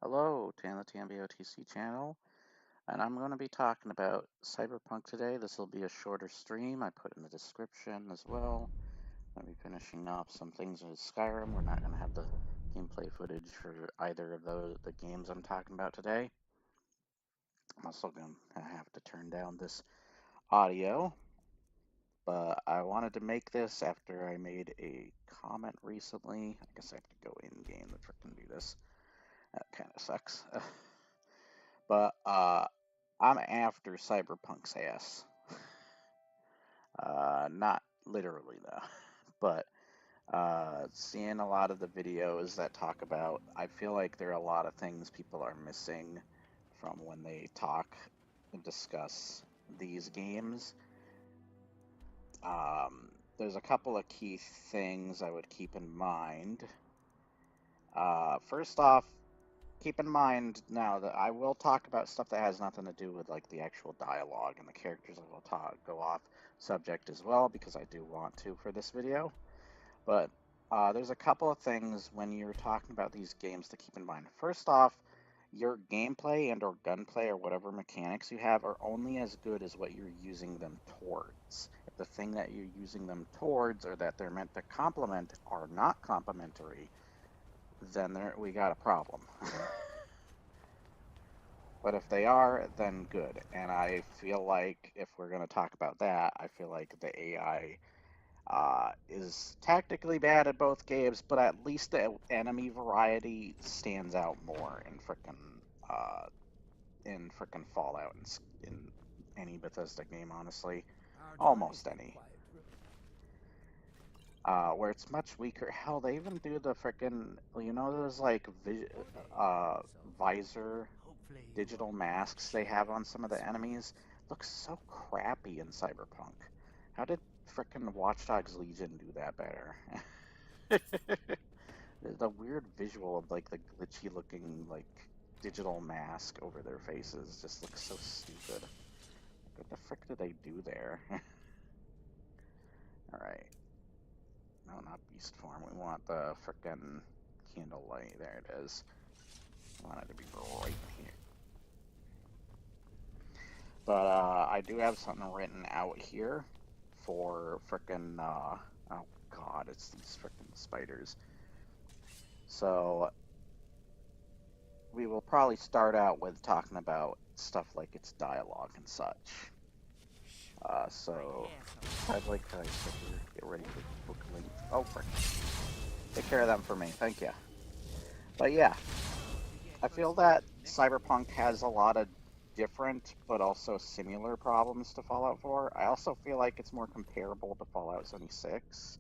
Hello, Tan the TMBOTC channel, and I'm going to be talking about Cyberpunk today. This will be a shorter stream. I put in the description as well. I'll be finishing up some things with Skyrim. We're not going to have the gameplay footage for either of the games I'm talking about today. I'm also going to have to turn down this audio, but I wanted to make this after I made a comment recently. I guess I have to go in-game to frickin' do this. That kind of sucks. But I'm after Cyberpunk's ass. Not literally though, but seeing a lot of the videos that talk about, I feel like there are a lot of things people are missing from when they talk and discuss these games. There's a couple of key things I would keep in mind. First off, keep in mind now that I will talk about stuff that has nothing to do with like the actual dialogue and the characters. I will go off subject as well because I do want to for this video. But there's a couple of things when you're talking about these games to keep in mind. First off, your gameplay and or gunplay or whatever mechanics you have are only as good as what you're using them towards. If the thing that you're using them towards or that they're meant to complement are not complementary, then we got a problem. But if they are, then good. And I feel like if we're going to talk about that, I feel like the AI is tactically bad at both games, but at least the enemy variety stands out more in frickin' Fallout and in any Bethesda game, honestly, almost any. Where it's much weaker. Hell, they even do the frickin', you know, those like visor digital masks they have on some of the enemies looks so crappy in Cyberpunk. How did frickin' Watch Dogs Legion do that better? The weird visual of like the glitchy looking like digital mask over their faces just looks so stupid. What the frick did they do there? Alright. No, not beast form. We want the frickin' candlelight. There it is. I want it to be right here. But I do have something written out here for frickin' oh god, it's these frickin' spiders. So we will probably start out with talking about stuff like its dialogue and such. So I'd like to get ready for book length. Oh frick. Take care of them for me, thank you. But yeah, I feel that Cyberpunk has a lot of different but also similar problems to Fallout 4. I also feel like it's more comparable to Fallout 76.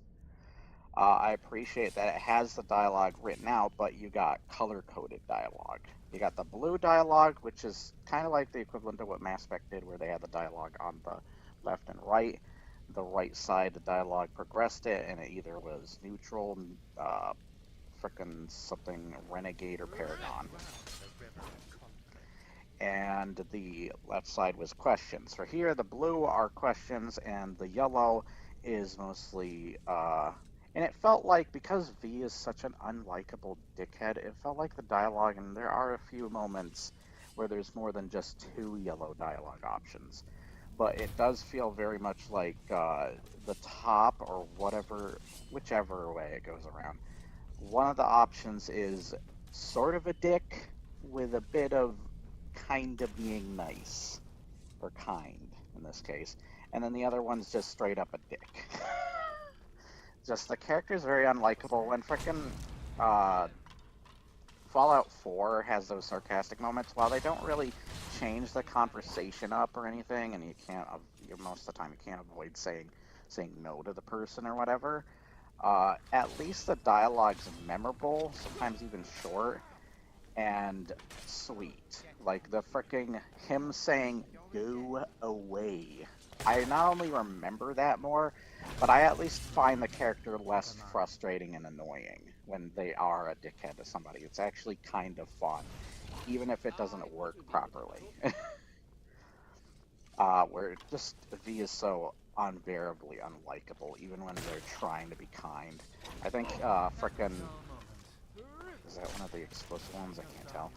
I appreciate that it has the dialogue written out, but you got color-coded dialogue. You got the blue dialogue, which is kind of like the equivalent of what Mass Effect did, where they had the dialogue on the left and right. The right side, the dialogue progressed it, and it either was neutral, frickin' something renegade or paragon. And the left side was questions. For here, the blue are questions, and the yellow is mostly, and it felt like, because V is such an unlikable dickhead, it felt like the dialogue, and there are a few moments where there's more than just two yellow dialogue options. But it does feel very much like the top, or whichever way it goes around. One of the options is sort of a dick with a bit of kind of being nice, or kind in this case, and then the other one's just straight up a dick. Just the character's very unlikable. When frickin' Fallout 4 has those sarcastic moments, while they don't really change the conversation up or anything, and most of the time you can't avoid saying no to the person or whatever, at least the dialogue's memorable, sometimes even short, and sweet. Like the fricking him saying, "Go away." I not only remember that more, but I at least find the character less frustrating and annoying when they are a dickhead to somebody. It's actually kind of fun, even if it doesn't work properly. Where just V is so unbearably unlikable, even when they're trying to be kind. I think frickin' is that one of the explosive ones? I can't tell.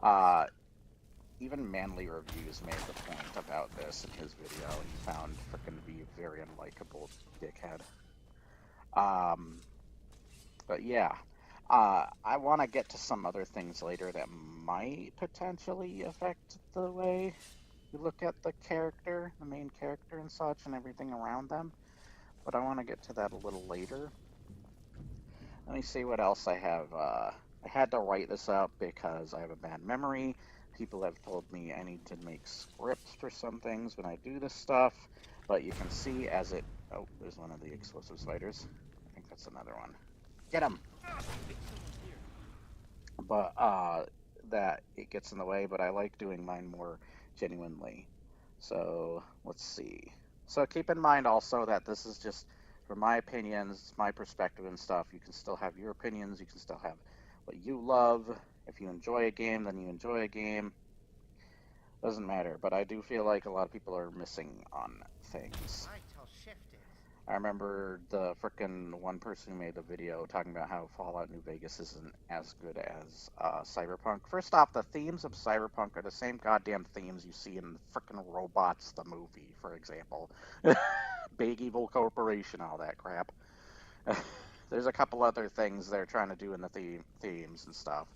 Uh, Even Manly Reviews made the point about this in his video. He found frickin' V a very unlikable dickhead. Um, but yeah, I want to get to some other things later that might potentially affect the way you look at the character, the main character and such, and everything around them. But I want to get to that a little later. Let me see what else I have. I had to write this up because I have a bad memory. People have told me I need to make scripts for some things when I do this stuff, but you can see as it... Oh, there's one of the explosive spiders. I think that's another one. Get him! But, that it gets in the way, but I like doing mine more genuinely. So, let's see. So keep in mind also that this is just from my opinions, my perspective and stuff. You can still have your opinions, you can still have what you love. If you enjoy a game, then you enjoy a game. Doesn't matter, but I do feel like a lot of people are missing on things. I remember the frickin' one person who made the video talking about how Fallout New Vegas isn't as good as Cyberpunk. First off, the themes of Cyberpunk are the same goddamn themes you see in frickin' Robots, the movie, for example. Big evil corporation, all that crap. There's a couple other things they're trying to do in the themes and stuff.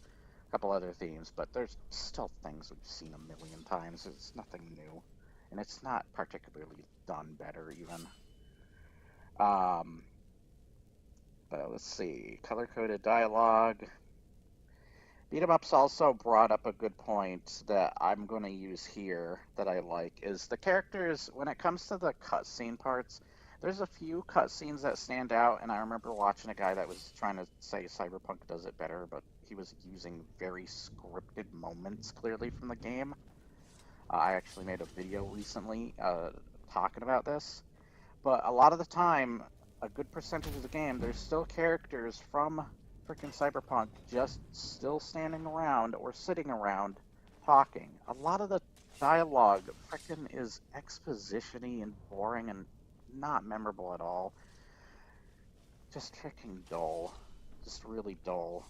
A couple other themes, but there's still things we've seen a million times. It's nothing new. And it's not particularly done better, even. But let's see. Color-coded dialogue. Beat 'em Ups also brought up a good point that I'm going to use here that I like, is the characters, when it comes to the cutscene parts, there's a few cutscenes that stand out, and I remember watching a guy that was trying to say Cyberpunk does it better, but he was using very scripted moments, clearly, from the game. I actually made a video recently talking about this. But a lot of the time, a good percentage of the game, there's still characters from freaking Cyberpunk just still standing around or sitting around talking. A lot of the dialogue freaking is exposition-y and boring and not memorable at all. Just freaking dull. Just really dull.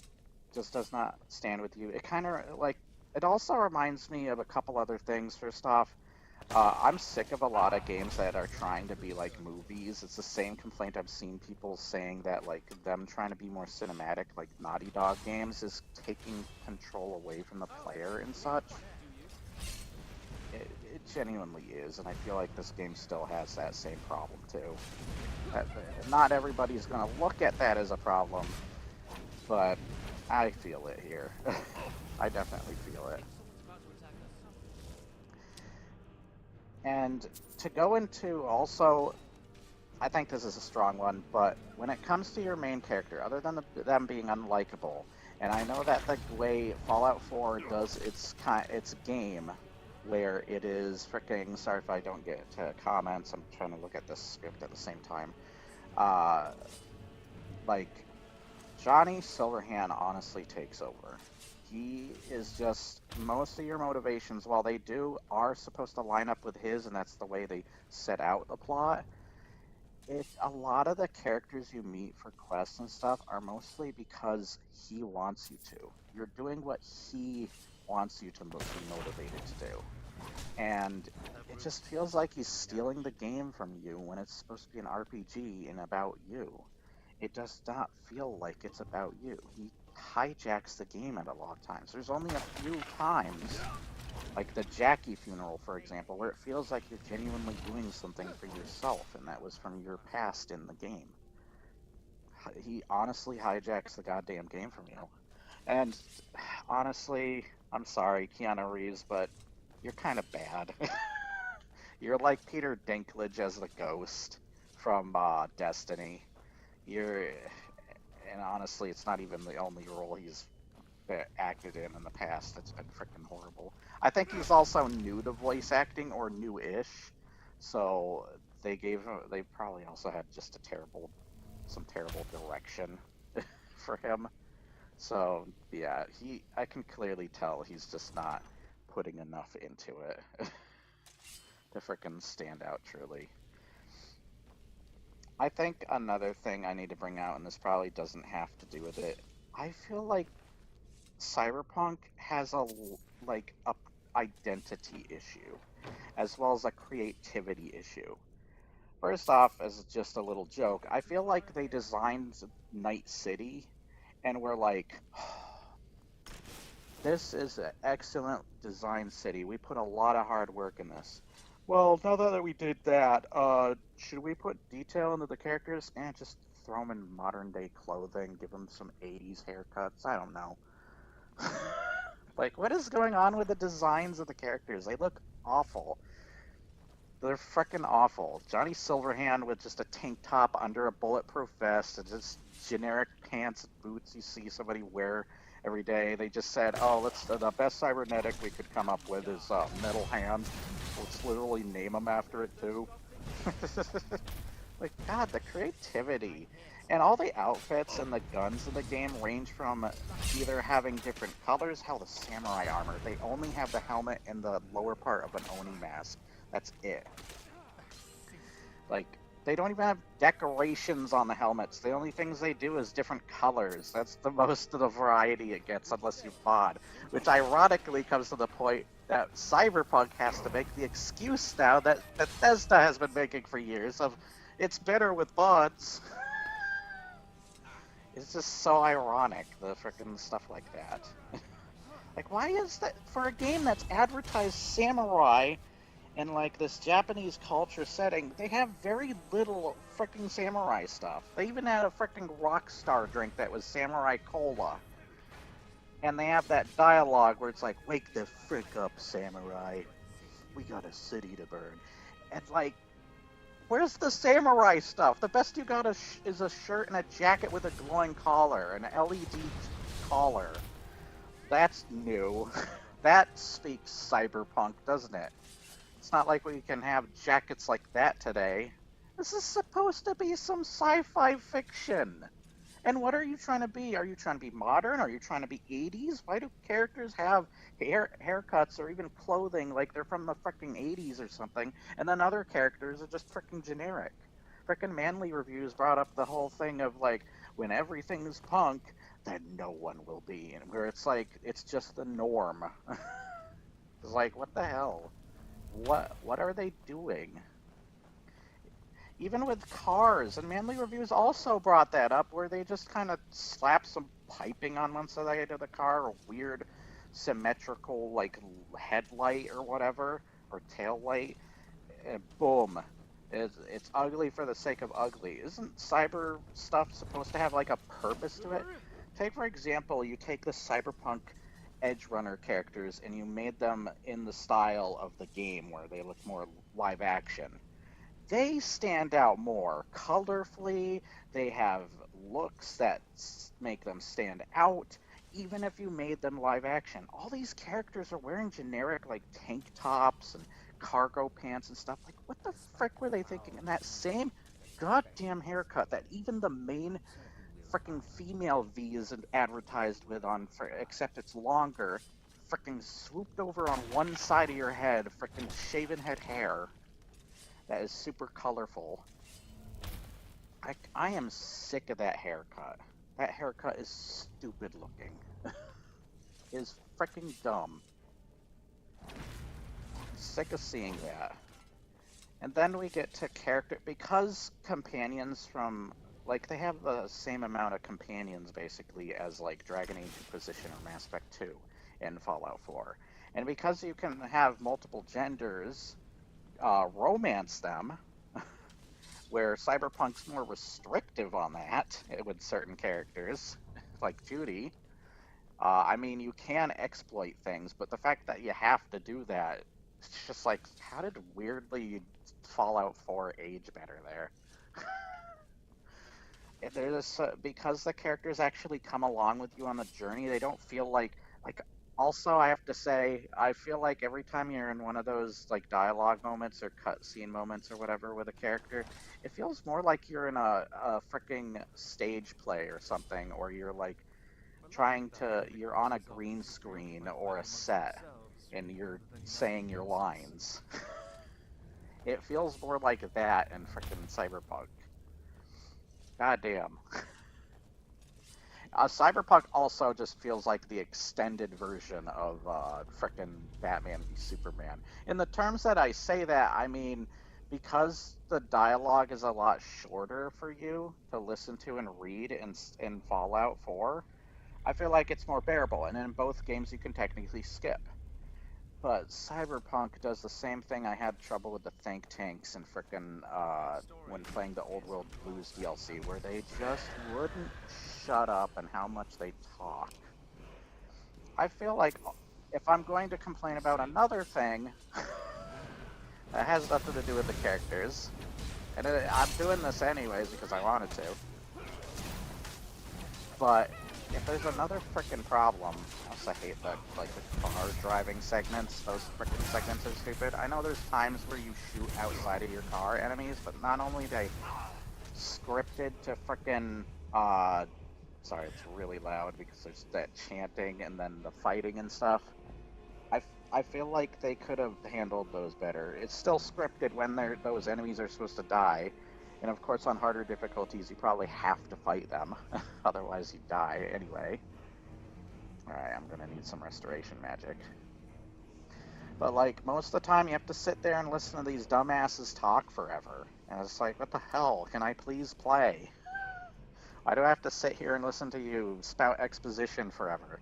Just does not stand with you. It kind of, like, it also reminds me of a couple other things. First off, I'm sick of a lot of games that are trying to be like movies. It's the same complaint I've seen people saying that, like, them trying to be more cinematic, like Naughty Dog games, is taking control away from the player and such. It genuinely is, and I feel like this game still has that same problem too. Not everybody's going to look at that as a problem, but I feel it here. I definitely feel it. And to go into also, I think this is a strong one, but when it comes to your main character, other than them being unlikable, and I know that the way Fallout 4 does its game, where it is freaking, sorry if I don't get to comments, I'm trying to look at this script at the same time, like, Johnny Silverhand honestly takes over. He is just, most of your motivations, while they are supposed to line up with his, and that's the way they set out the plot, a lot of the characters you meet for quests and stuff are mostly because he wants you to. You're doing what he wants you to be motivated to do. And it just feels like he's stealing the game from you when it's supposed to be an RPG and about you. It does not feel like it's about you. He hijacks the game at a lot of times. There's only a few times, like the Jackie funeral, for example, where it feels like you're genuinely doing something for yourself, and that was from your past in the game. He honestly hijacks the goddamn game from you. And honestly, I'm sorry, Keanu Reeves, but you're kind of bad. You're like Peter Dinklage as the ghost from Destiny. And honestly, it's not even the only role he's acted in the past that's been freaking horrible. I think he's also new to voice acting, or new-ish, so they probably also had just some terrible direction for him. So yeah, I can clearly tell he's just not putting enough into it to freaking stand out truly. I think another thing I need to bring out, and this probably doesn't have to do with it, I feel like Cyberpunk has a identity issue as well as a creativity issue. First off, as just a little joke, I feel like they designed Night City and were like, this is an excellent design city. We put a lot of hard work in this. Well, now that we did that, should we put detail into the characters and just throw them in modern day clothing, give them some 80s haircuts? I don't know. Like, what is going on with the designs of the characters? They look awful. They're freaking awful. Johnny Silverhand with just a tank top under a bulletproof vest and just generic pants and boots you see somebody wear every day. They just said, oh, the best cybernetic we could come up with is Metal Hand. Let's literally name them after it, too. Like, God, the creativity. And all the outfits and the guns in the game range from either having different colors, hell, the samurai armor, they only have the helmet and the lower part of an Oni mask. That's it. Like, they don't even have decorations on the helmets. The only things they do is different colors. That's the most of the variety it gets unless you mod. Which ironically comes to the point that Cyberpunk has to make the excuse now that Bethesda has been making for years of, it's better with mods. It's just so ironic, the frickin' stuff like that. Like, why is that, for a game that's advertised samurai in, like, this Japanese culture setting, they have very little frickin' samurai stuff. They even had a frickin' Rockstar drink that was Samurai Cola. And they have that dialogue where it's like, wake the frick up, samurai. We got a city to burn. And, like, where's the samurai stuff? The best you got is a shirt and a jacket with a glowing collar, an LED collar. That's new. That speaks cyberpunk, doesn't it? It's not like we can have jackets like that today. This is supposed to be some sci-fi fiction. And what are you trying to be? Are you trying to be modern? Are you trying to be 80s? Why do characters have haircuts or even clothing like they're from the freaking 80s or something? And then other characters are just freaking generic. Freaking Manly Reviews brought up the whole thing of like, when everything is punk, then no one will be. And where it's like, it's just the norm. It's like, what the hell? What are they doing? Even with cars, and Manly Reviews also brought that up, where they just kind of slap some piping on one side of the car, a weird symmetrical, like, headlight or whatever, or tail light, and boom. It's ugly for the sake of ugly. Isn't cyber stuff supposed to have, like, a purpose to it? Take, for example, you take the Cyberpunk Edge Runner characters and you made them in the style of the game, where they look more live action. They stand out more colorfully. They have looks that make them stand out, even if you made them live action. All these characters are wearing generic, like, tank tops and cargo pants and stuff. Like, what the frick were they thinking? And that same goddamn haircut that even the main freaking female V is advertised with on, except it's longer, freaking swooped over on one side of your head, freaking shaven head hair. That is super colorful. I am sick of that haircut. That haircut is stupid looking. It is freaking dumb. Sick of seeing that. And then we get to character, because companions from, like, they have the same amount of companions basically as like Dragon Age Inquisition or Mass Effect 2 in Fallout 4. And because you can have multiple genders, romance them, where Cyberpunk's more restrictive on that with certain characters, like Judy. I mean, you can exploit things, but the fact that you have to do that, it's just like, how did weirdly Fallout 4 age better there? There's because the characters actually come along with you on the journey, they don't feel like also, I have to say, I feel like every time you're in one of those, like, dialogue moments or cutscene moments or whatever with a character, it feels more like you're in a freaking stage play or something, or you're, like, you're on a green screen or a set, and you're saying your lines. It feels more like that in freaking Cyberpunk. God damn. Cyberpunk also just feels like the extended version of frickin' Batman v Superman. In the terms that I say that, I mean because the dialogue is a lot shorter for you to listen to and read in Fallout 4. I feel like it's more bearable, and in both games you can technically skip. But Cyberpunk does the same thing I had trouble with the Think Tanks and frickin' when playing the Old World Blues DLC, where they just wouldn't shut up and how much they talk. I feel like if I'm going to complain about another thing that has nothing to do with the characters, and I'm doing this anyways because I wanted to, but if there's another frickin' problem, I also hate the car driving segments. Those frickin' segments are stupid. I know there's times where you shoot outside of your car enemies, but not only they scripted to frickin' sorry, it's really loud because there's that chanting and then the fighting and stuff. I feel like they could have handled those better. It's still scripted when those enemies are supposed to die. And of course, on harder difficulties, you probably have to fight them. Otherwise, you die anyway. Alright, I'm gonna need some restoration magic. But, like, most of the time, you have to sit there and listen to these dumbasses talk forever. And it's like, what the hell? Can I please play? Why do I have to sit here and listen to you spout exposition forever?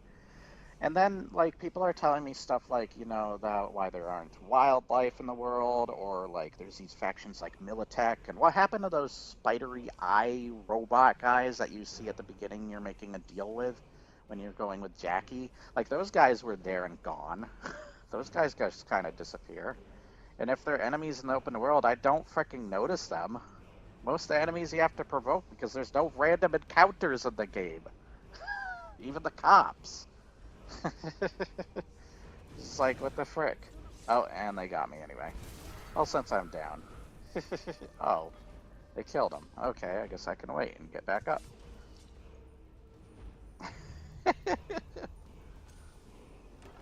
And then, like, people are telling me stuff like, you know, about why there aren't wildlife in the world, or, like, there's these factions like Militech, and what happened to those spidery eye robot guys that you see at the beginning you're making a deal with when you're going with Jackie? Like, those guys were there and gone. Those guys just kind of disappear. And if they're enemies in the open world, I don't freaking notice them. Most of the enemies you have to provoke because there's no random encounters in the game. Even the cops. It's like, what the frick? Oh, and they got me anyway. Well, since I'm down. Oh, they killed him. Okay, I guess I can wait and get back up.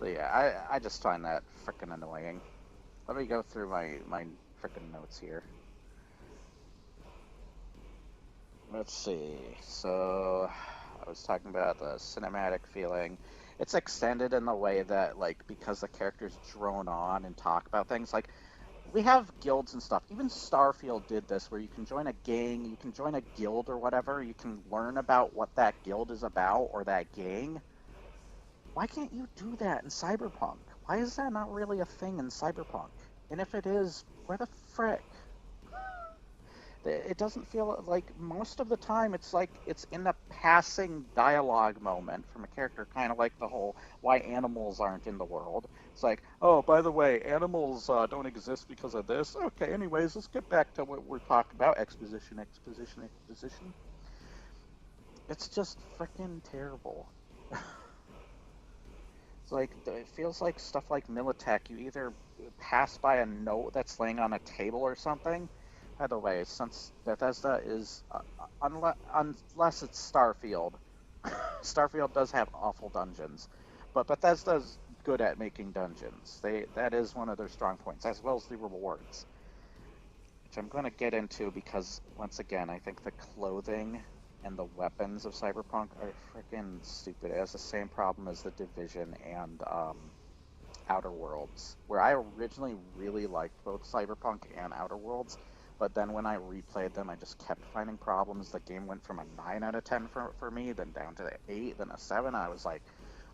But yeah, I just find that frickin' annoying. Let me go through my frickin' notes here. Let's see. So, I was talking about the cinematic feeling. It's extended in the way that, like, because the characters drone on and talk about things, like, we have guilds and stuff. Even Starfield did this, where you can join a gang, you can join a guild or whatever, you can learn about what that guild is about or that gang. Why can't you do that in Cyberpunk? Why is that not really a thing in Cyberpunk? And if it is, where the frick? It doesn't feel like most of the time it's like it's in a passing dialogue moment from a character, kind of like the whole why animals aren't in the world. It's like, oh, by the way, animals don't exist because of this. Okay, anyways, let's get back to what we're talking about. Exposition, exposition, exposition. It's just freaking terrible. It's like, it feels like stuff like Militech. You either pass by a note that's laying on a table or something. By the way, since Bethesda is, unless it's Starfield, Starfield does have awful dungeons, but Bethesda's good at making dungeons. That is one of their strong points, as well as the rewards, which I'm going to get into because, once again, I think the clothing and the weapons of Cyberpunk are freaking stupid. It has the same problem as the Division and Outer Worlds, where I originally really liked both Cyberpunk and Outer Worlds, but then when I replayed them, I just kept finding problems. The game went from a 9 out of 10 for me, then down to 8, then a 7. I was like,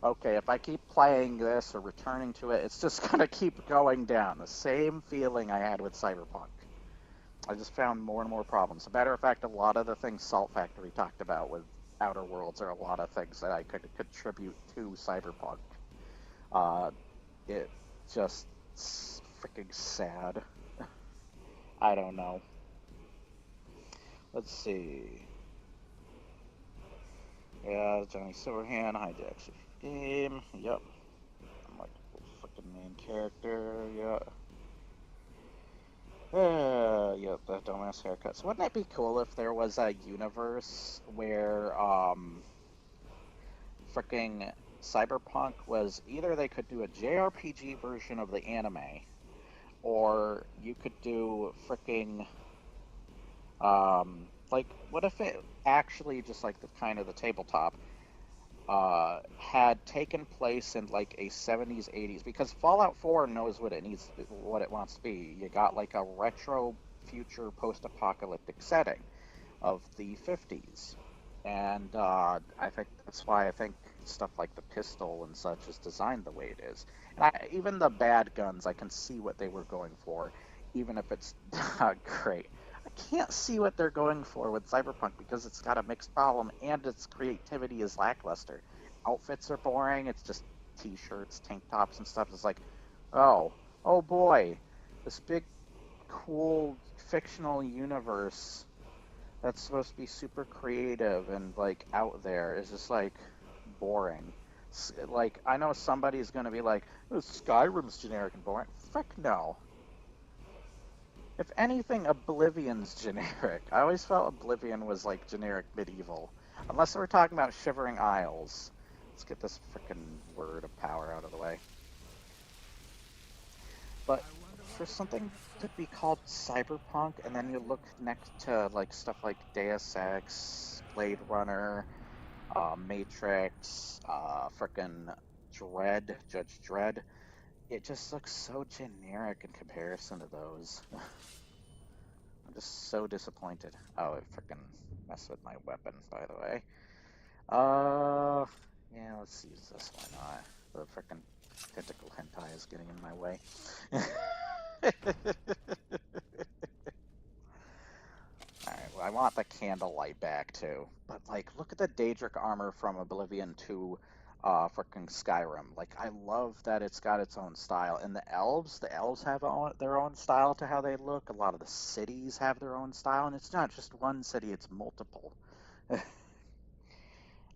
okay, if I keep playing this or returning to it, it's just going to keep going down. The same feeling I had with Cyberpunk. I just found more and more problems. As a matter of fact, a lot of the things Salt Factory talked about with Outer Worlds are a lot of things that I could contribute to Cyberpunk. It just freaking sad. I don't know. Let's see. Yeah, Johnny Silverhand hijacks the game. Yep. I'm like the freaking main character. Yeah. Yep, the dumbass haircuts. Wouldn't it be cool if there was a universe where, freaking Cyberpunk was either they could do a JRPG version of the anime, or you could do freaking, like, what if it actually just like the kind of the tabletop? had taken place in like a 70s, 80s, because Fallout 4 knows what it needs, what it wants to be. You got like a retro future post-apocalyptic setting of the 50s. And I think that's why I think stuff like the pistol and such is designed the way it is. And even the bad guns, I can see what they were going for, even if it's not great. I can't see what they're going for with Cyberpunk because it's got a mixed problem and its creativity is lackluster. Outfits are boring. It's just t-shirts, tank tops, and stuff. It's like, oh, oh boy, this big, cool fictional universe that's supposed to be super creative and like out there is just like boring. Like I know somebody's gonna be like, oh, Skyrim's generic and boring. Frick no. If anything, Oblivion's generic. I always felt Oblivion was like generic medieval, unless we're talking about Shivering Isles. Let's get this frickin' word of power out of the way. But for something to be called Cyberpunk, and then you look next to like stuff like Deus Ex, Blade Runner, Matrix, frickin' Dread, Judge Dredd, it just looks so generic in comparison to those. I'm just so disappointed. Oh, it frickin' messed with my weapon, by the way. Uh, yeah, let's use this. Why not? The frickin' tentacle hentai is getting in my way. Alright, well, I want the candlelight back too. But like, look at the Daedric armor from Oblivion to frickin' Skyrim. Like, I love that it's got its own style. And the elves have their own style to how they look. A lot of the cities have their own style, and it's not just one city, it's multiple.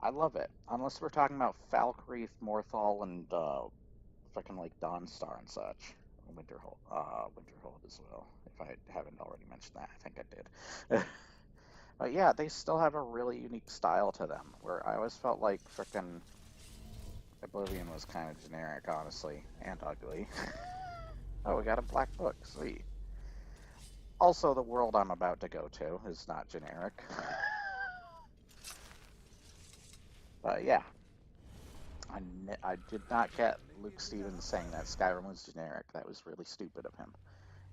I love it. Unless we're talking about Falkreath, Morthal, and frickin' like Dawnstar and such. Winterhold as well. If I haven't already mentioned that, I think I did. But yeah, they still have a really unique style to them. Where I always felt like frickin' Oblivion was kind of generic, honestly, and ugly. Oh, we got a black book. Sweet. Also, the world I'm about to go to is not generic. But yeah, I did not get Luke Stevens saying that Skyrim was generic. That was really stupid of him,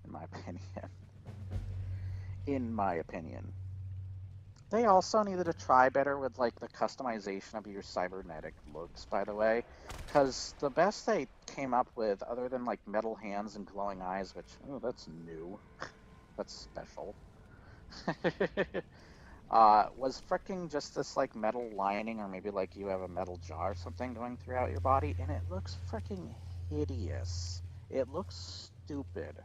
in my opinion. In my opinion. They also needed to try better with like the customization of your cybernetic looks, by the way, because the best they came up with, other than like metal hands and glowing eyes, which that's new, that's special, was freaking just this like metal lining, or maybe like you have a metal jar or something going throughout your body, and it looks freaking hideous. It looks stupid.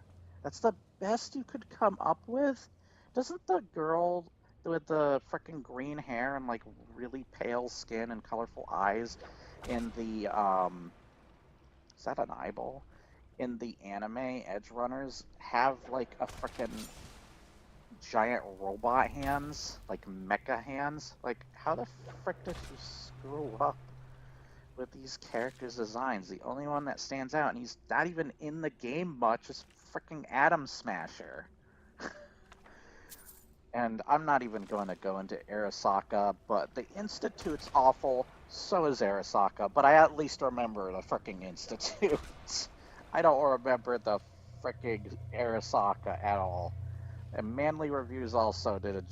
That's the best you could come up with? Doesn't the girl with the freaking green hair and like really pale skin and colorful eyes in the is that an eyeball? In the anime Edge Runners have like a freaking giant robot hands, like mecha hands. Like, how the frick did you screw up with these characters' designs? The only one that stands out, and he's not even in the game much, is freaking Atom Smasher. And I'm not even going to go into Arasaka, but the Institute's awful, so is Arasaka, but I at least remember the freaking Institute. I don't remember the freaking Arasaka at all. And Manly Reviews also did a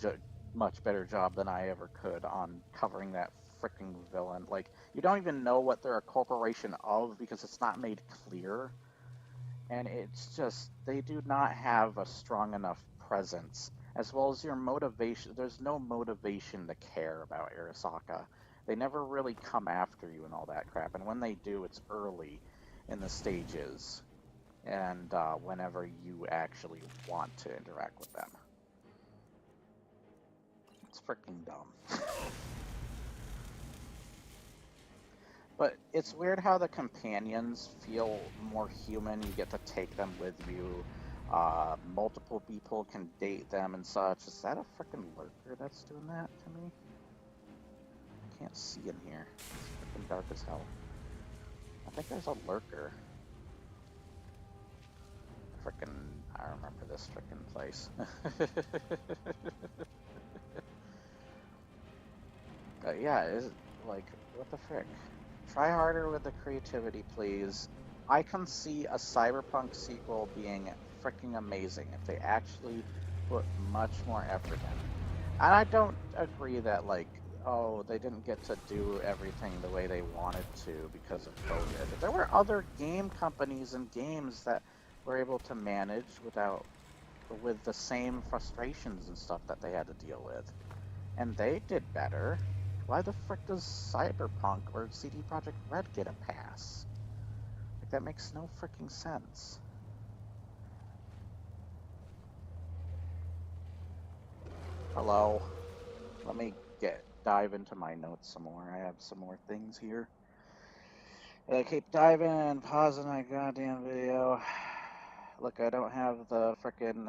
much better job than I ever could on covering that freaking villain. Like, you don't even know what they're a corporation of because it's not made clear. And it's just, they do not have a strong enough presence. As well as your motivation, there's no motivation to care about Arasaka. They never really come after you and all that crap. And when they do, it's early in the stages. And whenever you actually want to interact with them. It's freaking dumb. But it's weird how the companions feel more human. You get to take them with you. Multiple people can date them and such. Is that a freaking lurker that's doing that to me? I can't see in here. It's freaking dark as hell. I think there's a lurker. I remember this frickin' place. Yeah, Like, what the frick? Try harder with the creativity, please. I can see a Cyberpunk sequel being freaking amazing if they actually put much more effort in. And I don't agree that, like, oh, they didn't get to do everything the way they wanted to because of COVID. There were other game companies and games that were able to manage with the same frustrations and stuff that they had to deal with. And they did better. Why the frick does Cyberpunk or CD Projekt Red get a pass? Like, that makes no freaking sense. Hello. Let me dive into my notes some more. I have some more things here. I keep diving, pausing my goddamn video. Look, I don't have the frickin',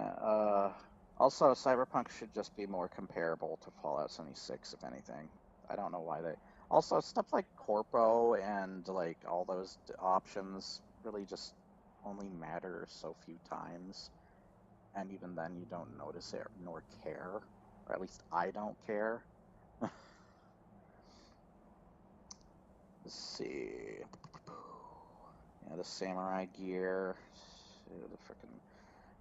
Also, Cyberpunk should just be more comparable to Fallout 76, if anything. I don't know why they... Also, stuff like Corpo and, like, all those options really just only matter so few times. And even then, you don't notice it nor care. Or at least I don't care. Let's see. Yeah, the samurai gear. The frickin'...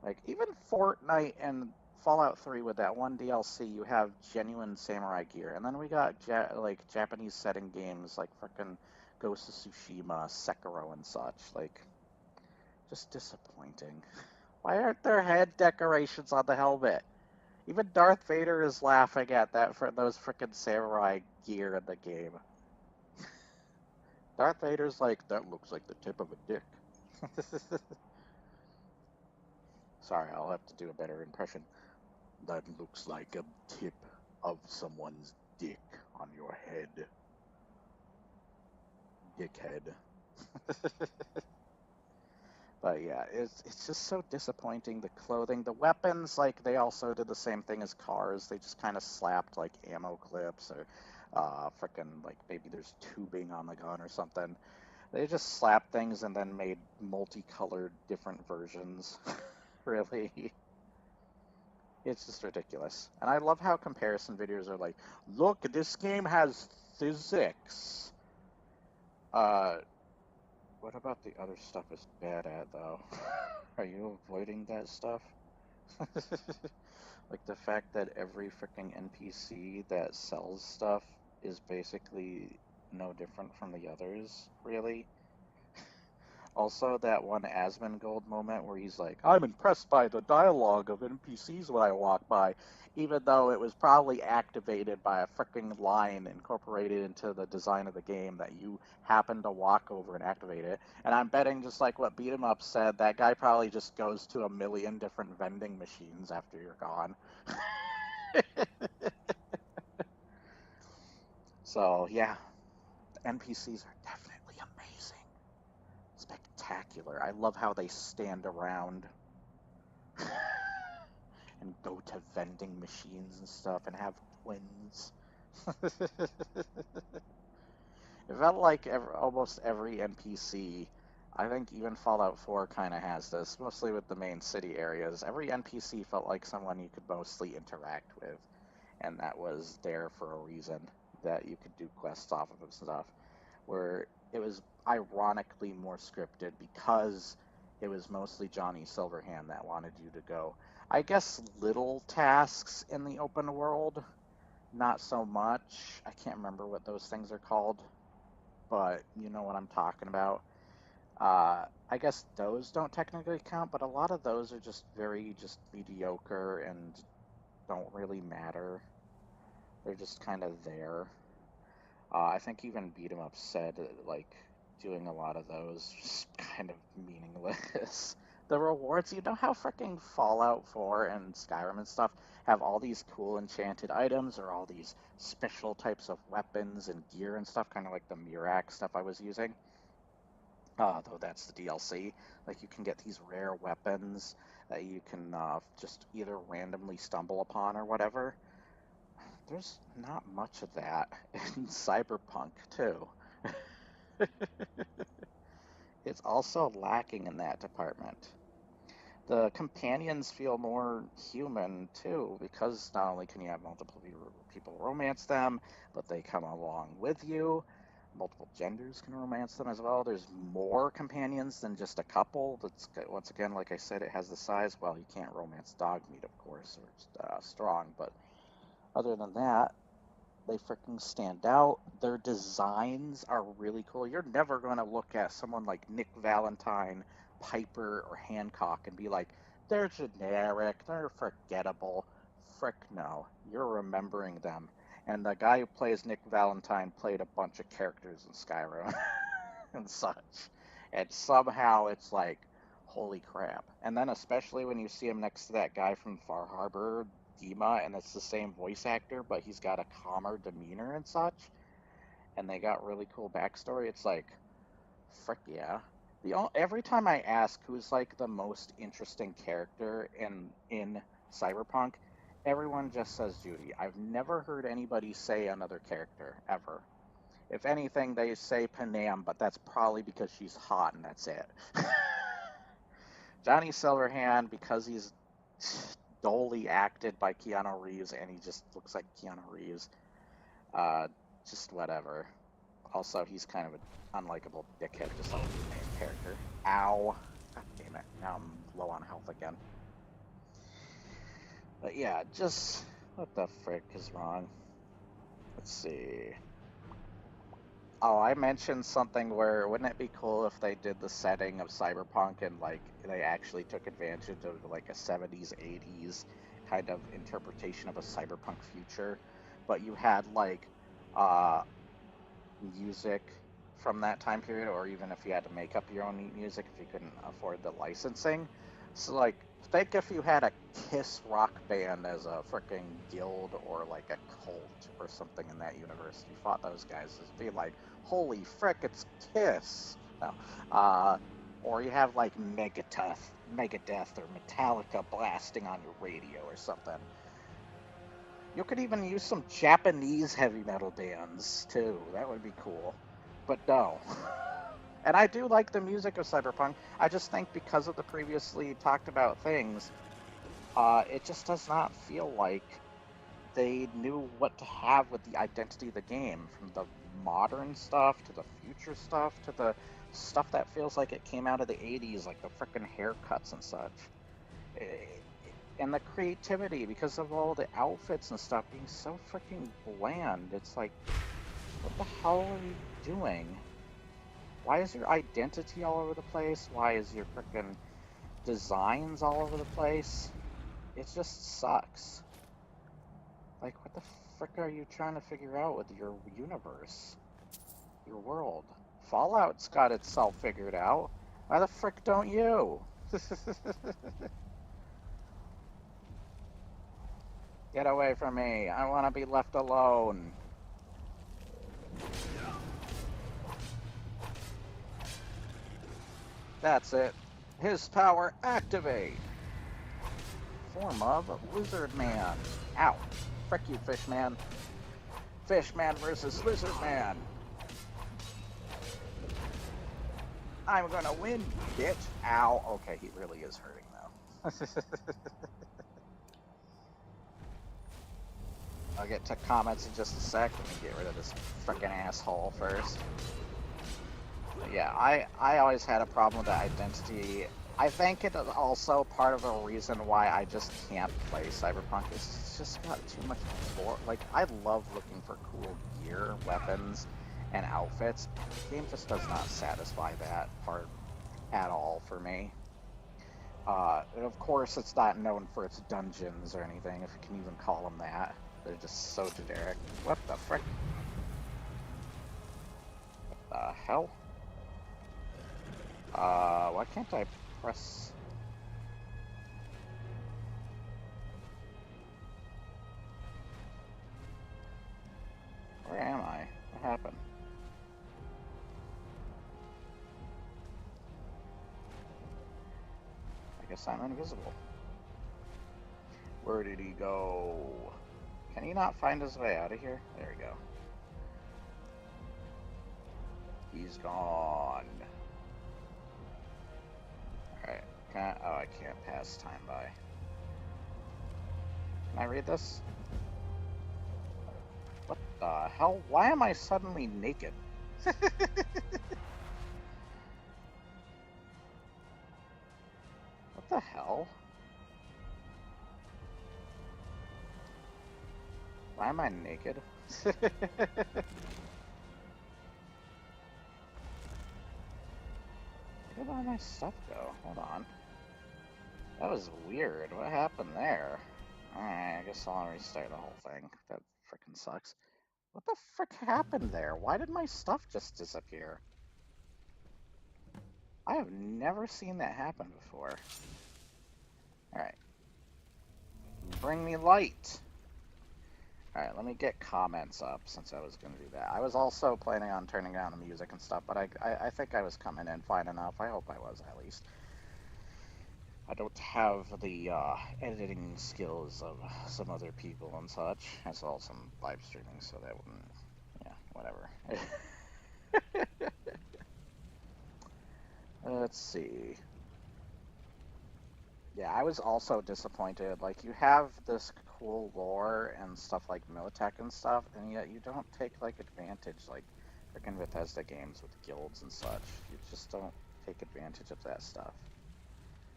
Like, even Fortnite and Fallout 3 with that one DLC, you have genuine samurai gear. And then we got, like, Japanese setting games like frickin' Ghost of Tsushima, Sekiro, and such. Like, just disappointing. Why aren't there head decorations on the helmet? Even Darth Vader is laughing at that for those frickin' samurai gear in the game. Darth Vader's like, that looks like the tip of a dick. Sorry, I'll have to do a better impression. That looks like a tip of someone's dick on your head. Dickhead. But yeah, it's just so disappointing. The clothing, the weapons, like, they also did the same thing as cars. They just kind of slapped, like, ammo clips or frickin', like, maybe there's tubing on the gun or something. They just slapped things and then made multicolored different versions. Really. It's just ridiculous. And I love how comparison videos are like, look, this game has physics. What about the other stuff it's bad at, though? Are you avoiding that stuff? Like the fact that every freaking NPC that sells stuff is basically no different from the others, really? Also, that one Asmongold moment where he's like, I'm impressed by the dialogue of NPCs when I walk by, even though it was probably activated by a freaking line incorporated into the design of the game that you happen to walk over and activate it. And I'm betting, just like what Beat 'em Up said, that guy probably just goes to a million different vending machines after you're gone. So, yeah, NPCs are definitely amazing. Spectacular. I love how they stand around and go to vending machines and stuff and have twins. It felt like almost every NPC, I think even Fallout 4 kind of has this, mostly with the main city areas. Every NPC felt like someone you could mostly interact with, and that was there for a reason, that you could do quests off of and stuff, where it was ironically more scripted because it was mostly Johnny Silverhand that wanted you to go. I guess little tasks in the open world, not so much. I can't remember what those things are called, but you know what I'm talking about. I guess those don't technically count, but a lot of those are just just mediocre and don't really matter. They're just kind of there. I think even Beat 'em Up said, like, doing a lot of those just kind of meaningless. The rewards, you know how freaking Fallout 4 and Skyrim and stuff have all these cool enchanted items or all these special types of weapons and gear and stuff, kind of like the Mirac stuff I was using? Though that's the DLC. Like, you can get these rare weapons that you can just either randomly stumble upon or whatever. There's not much of that in Cyberpunk, too. It's also lacking in that department. The companions feel more human too, because not only can you have multiple people romance them, but they come along with you. Multiple genders can romance them as well. There's more companions than just a couple. That's once again, like I said, it has the size. Well, you can't romance dog meat, of course, or strong, but other than that, they freaking stand out. Their designs are really cool. You're never going to look at someone like Nick Valentine, Piper, or Hancock and be like, they're generic, they're forgettable. Frick no. You're remembering them. And the guy who plays Nick Valentine played a bunch of characters in Skyrim and such. And somehow it's like, holy crap. And then especially when you see him next to that guy from Far Harbor, Dima, and it's the same voice actor, but he's got a calmer demeanor and such, and they got really cool backstory. It's like, frick yeah. Every time I ask who's like the most interesting character in Cyberpunk, everyone just says Judy. I've never heard anybody say another character ever. If anything, they say Panam, but that's probably because she's hot and that's it. Johnny Silverhand, because he's dully acted by Keanu Reeves and he just looks like Keanu Reeves, just whatever. Also, he's kind of an unlikable dickhead, just like the main character. Ow. God damn it. Now I'm low on health again. But yeah, just what the frick is wrong? Let's see. Oh, I mentioned something where wouldn't it be cool if they did the setting of Cyberpunk and like they actually took advantage of like a 70s, 80s kind of interpretation of a cyberpunk future, but you had like uh music from that time period, or even if you had to make up your own music if you couldn't afford the licensing. So like think if you had a Kiss rock band as a freaking guild or like a cult or something in that universe. You fought those guys, it'd be like, holy frick, it's Kiss. No. Or you have like Megadeth or Metallica blasting on your radio or something. You could even use some Japanese heavy metal bands too. That would be cool. But no. And I do like the music of Cyberpunk. I just think because of the previously talked about things, it just does not feel like they knew what to have with the identity of the game, from the modern stuff to the future stuff to the stuff that feels like it came out of the 80s, like the frickin' haircuts and such. And the creativity, because of all the outfits and stuff being so freaking bland. It's like, what the hell are you doing? Why is your identity all over the place? Why is your frickin' designs all over the place? It just sucks. Like, what the frick are you trying to figure out with your universe? Your world? Fallout's got itself figured out. Why the frick don't you? Get away from me. I want to be left alone. That's it. His power activate. Form of Lizard Man. Ow. Frick you, Fishman. Fishman versus Lizard Man. I'm gonna win, bitch. Ow. Okay, he really is hurting though. I'll get to comments in just a sec. Let me get rid of this frickin' asshole first. But yeah, I always had a problem with the identity. I think it is also part of the reason why I just can't play Cyberpunk. It's just got too much lore. Like, I love looking for cool gear, weapons, and outfits. The game just does not satisfy that part at all for me. And of course, it's not known for its dungeons or anything, if you can even call them that. They're just so generic. What the frick? What the hell? Why can't I press... Where am I? What happened? I guess I'm invisible. Where did he go? Can he not find his way out of here? There we go. He's gone. Alright. Oh, I I can't pass time by. Can I read this? What the hell? Why am I suddenly naked? What the hell? Why am I naked? Where did all my stuff go? Hold on. That was weird. What happened there? Alright, I guess I'll restart the whole thing. That frickin' sucks. What the frick happened there? Why did my stuff just disappear? I have never seen that happen before. Alright. Bring me light! Alright, let me get comments up since I was going to do that. I was also planning on turning down the music and stuff, but I think I was coming in fine enough. I hope I was, at least. I don't have the editing skills of some other people and such. I saw some live streaming, so that wouldn't... Yeah, whatever. Let's see. Yeah, I was also disappointed. Like, you have this cool lore and stuff like Militech and stuff, and yet you don't take, like, advantage, like, frickin' Bethesda games with guilds and such. You just don't take advantage of that stuff.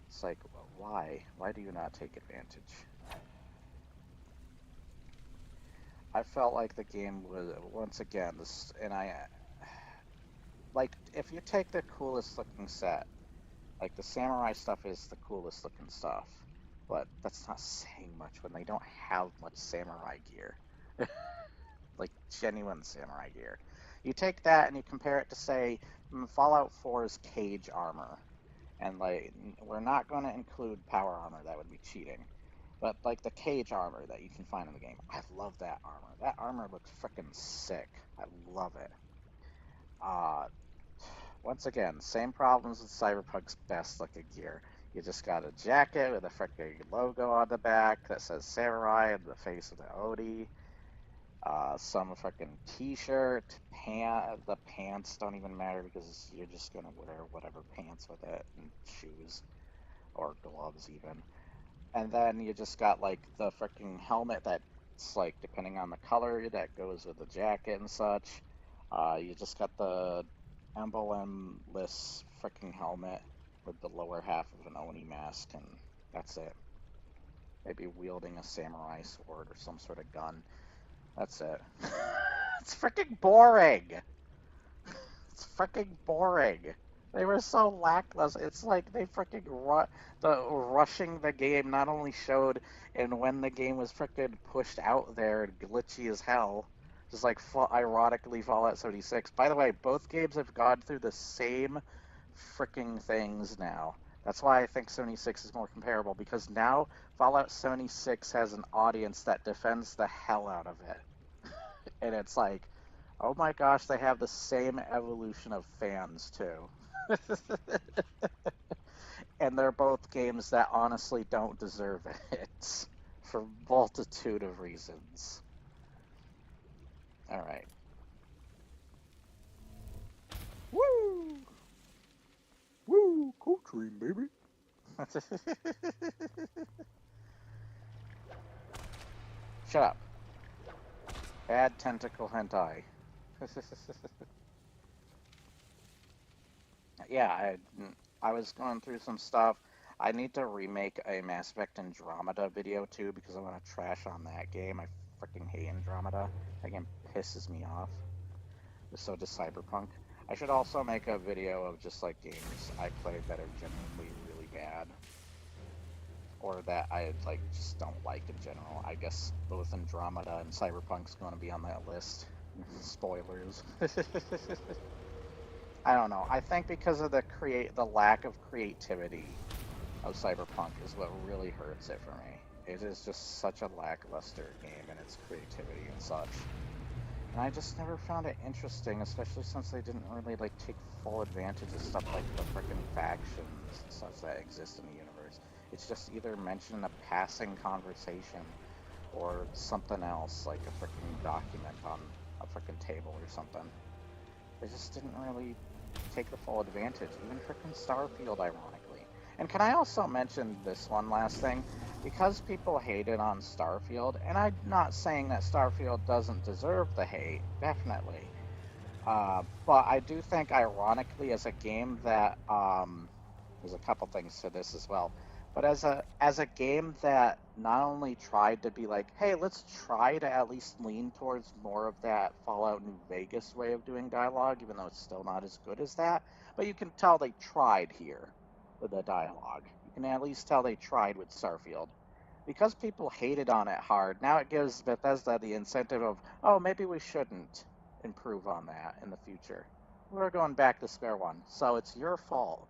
It's like, why? Why do you not take advantage? I felt like the game was, once again, this, and like, if you take the coolest looking set, like, the samurai stuff is the coolest looking stuff, but that's not saying much when they don't have much samurai gear. Like, genuine samurai gear. You take that and you compare it to, say, Fallout 4's cage armor, and, like, we're not going to include power armor, that would be cheating. But, like, the cage armor that you can find in the game, I love that armor. That armor looks frickin' sick. I love it. Once again, same problems with Cyberpunk's best looking gear. You just got a jacket with a frickin' logo on the back that says Samurai and the face of the Odie. Some frickin' t-shirt, the pants don't even matter because you're just gonna wear whatever pants with it, and shoes, or gloves even. And then you just got, like, the frickin' helmet that's, like, depending on the color, that goes with the jacket and such. You just got the emblemless frickin' helmet with the lower half of an Oni mask, and that's it. Maybe wielding a samurai sword or some sort of gun. That's it. It's frickin' boring! It's frickin' boring! They were so lackluster. It's like they frickin' rushing the game not only showed in when the game was frickin' pushed out there and glitchy as hell, just like ironically Fallout 76. By the way, both games have gone through the same fricking things now. That's why I think 76 is more comparable, because now Fallout 76 has an audience that defends the hell out of it. And it's like, oh my gosh, they have the same evolution of fans too. And they're both games that honestly don't deserve it for multitude of reasons. Alright. Woo! Woo! Cool dream, baby! Shut up. Bad tentacle hentai. Yeah, I was going through some stuff. I need to remake a Mass Effect Andromeda video too, because I want to trash on that game. I freaking hate Andromeda. That game pisses me off. So does Cyberpunk. I should also make a video of just like games I play that are genuinely really bad, or that I like just don't like in general. I guess both Andromeda and Cyberpunk's going to be on that list. Spoilers. I don't know. I think because of the lack of creativity of Cyberpunk is what really hurts it for me. It is just such a lackluster game in its creativity and such. And I just never found it interesting, especially since they didn't really like take full advantage of stuff like the frickin' factions and such that exist in the universe. It's just either mentioned in a passing conversation or something else, like a frickin' document on a frickin' table or something. They just didn't really take the full advantage. Even frickin' Starfield, ironically. And can I also mention this one last thing? Because people hated on Starfield, and I'm not saying that Starfield doesn't deserve the hate, definitely. But I do think, ironically, as a game that there's a couple things to this as well. But as a game that not only tried to be like, hey, let's try to at least lean towards more of that Fallout New Vegas way of doing dialogue, even though it's still not as good as that. But you can tell they tried here with the dialogue. You can at least tell they tried with Starfield. Because people hated on it hard, now it gives Bethesda the incentive of, oh, maybe we shouldn't improve on that in the future. We're going back to square one. So it's your fault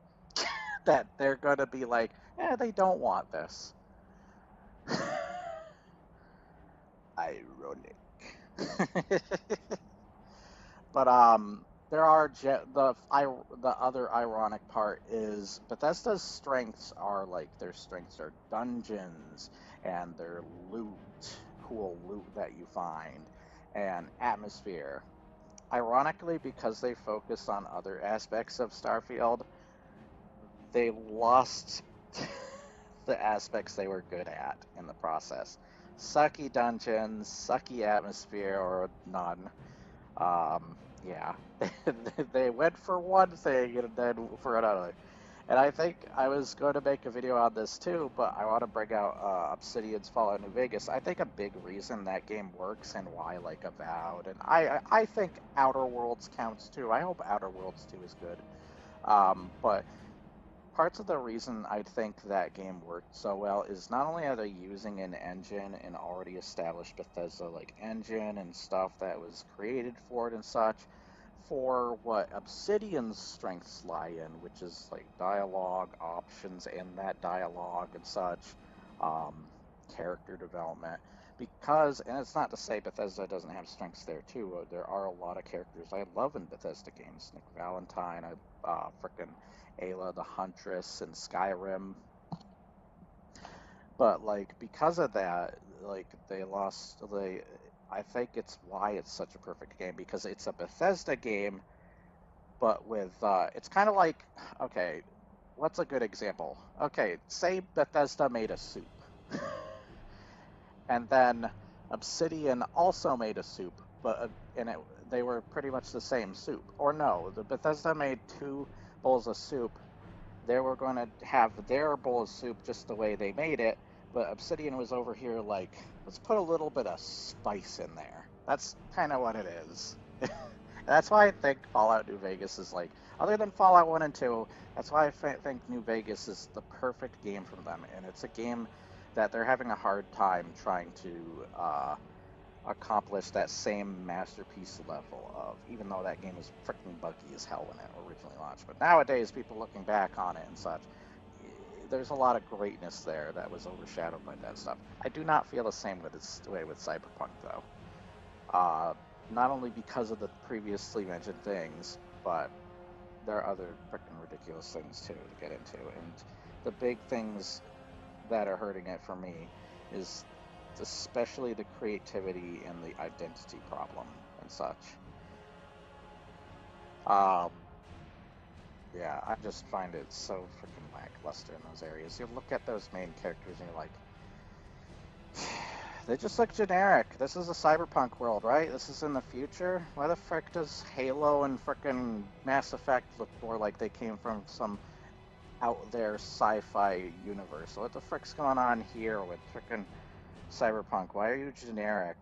that they're going to be like, they don't want this. Ironic. But there are the other ironic part is Bethesda's strengths are like their strengths are dungeons and their loot, cool loot that you find, and atmosphere. Ironically, because they focused on other aspects of Starfield, they lost the aspects they were good at in the process. Sucky dungeons, sucky atmosphere, or none. Yeah, they went for one thing and then for another. And I think I was going to make a video on this too, but I want to bring out Obsidian's Fallout New Vegas. I think a big reason that game works and why, like, Avowed, and I think Outer Worlds counts too. I hope Outer Worlds 2 is good. But parts of the reason I think that game worked so well is not only are they using an engine, an already established Bethesda like engine and stuff that was created for it and such, for what Obsidian's strengths lie in, which is like dialogue, options in that dialogue and such, um, character development. Because, and it's not to say Bethesda doesn't have strengths there too. There are a lot of characters I love in Bethesda games. Nick Valentine, frickin' Ayla the Huntress in Skyrim. But like because of that, like I think it's why it's such a perfect game because it's a Bethesda game, but with it's kind of like, okay, what's a good example? Okay, say Bethesda made a soup, and then Obsidian also made a soup, but they were pretty much the same soup. Or no, the Bethesda made two bowls of soup. They were going to have their bowl of soup just the way they made it, but Obsidian was over here like, let's put a little bit of spice in there. That's kind of what it is. That's why I think Fallout New Vegas is like, other than Fallout 1 and 2, that's why I think New Vegas is the perfect game for them. And it's a game that they're having a hard time trying to accomplish that same masterpiece level of, even though that game was freaking buggy as hell when it originally launched. But nowadays, people looking back on it and such, there's a lot of greatness there that was overshadowed by that stuff. I do not feel the same way with Cyberpunk, though. Not only because of the previously mentioned things, but there are other freaking ridiculous things too to get into. And the big things that are hurting it for me is especially the creativity and the identity problem and such. Yeah, I just find it so freaking lackluster in those areas. You look at those main characters and you're like, they just look generic. This is a cyberpunk world, right? This is in the future? Why the frick does Halo and frickin' Mass Effect look more like they came from some out there sci-fi universe? What the frick's going on here with frickin' Cyberpunk? Why are you generic?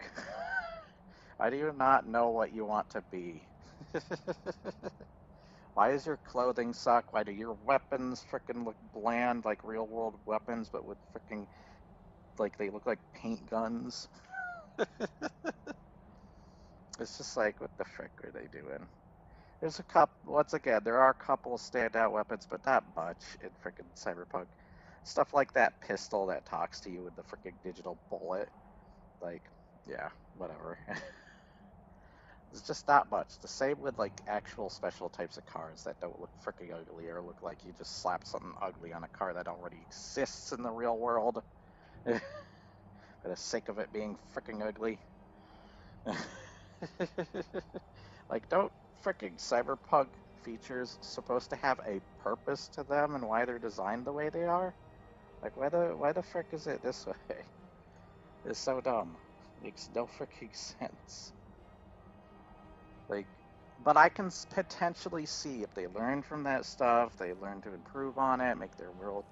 Why do you not know what you want to be? Why does your clothing suck? Why do your weapons frickin' look bland like real world weapons, but with frickin' like they look like paint guns? It's just like, what the frick are they doing? There's a couple, once again, there are a couple standout weapons, but not much in frickin' Cyberpunk. Stuff like that pistol that talks to you with the frickin' digital bullet. Like, yeah, whatever. It's just not much. The same with like actual special types of cars that don't look freaking ugly or look like you just slapped something ugly on a car that already exists in the real world for the sake of it being freaking ugly. Like, don't freaking Cyberpunk features supposed to have a purpose to them and why they're designed the way they are? Like, why the frick is it this way? It's so dumb. Makes no freaking sense. Like, but I can potentially see if they learn from that stuff, they learn to improve on it, make their world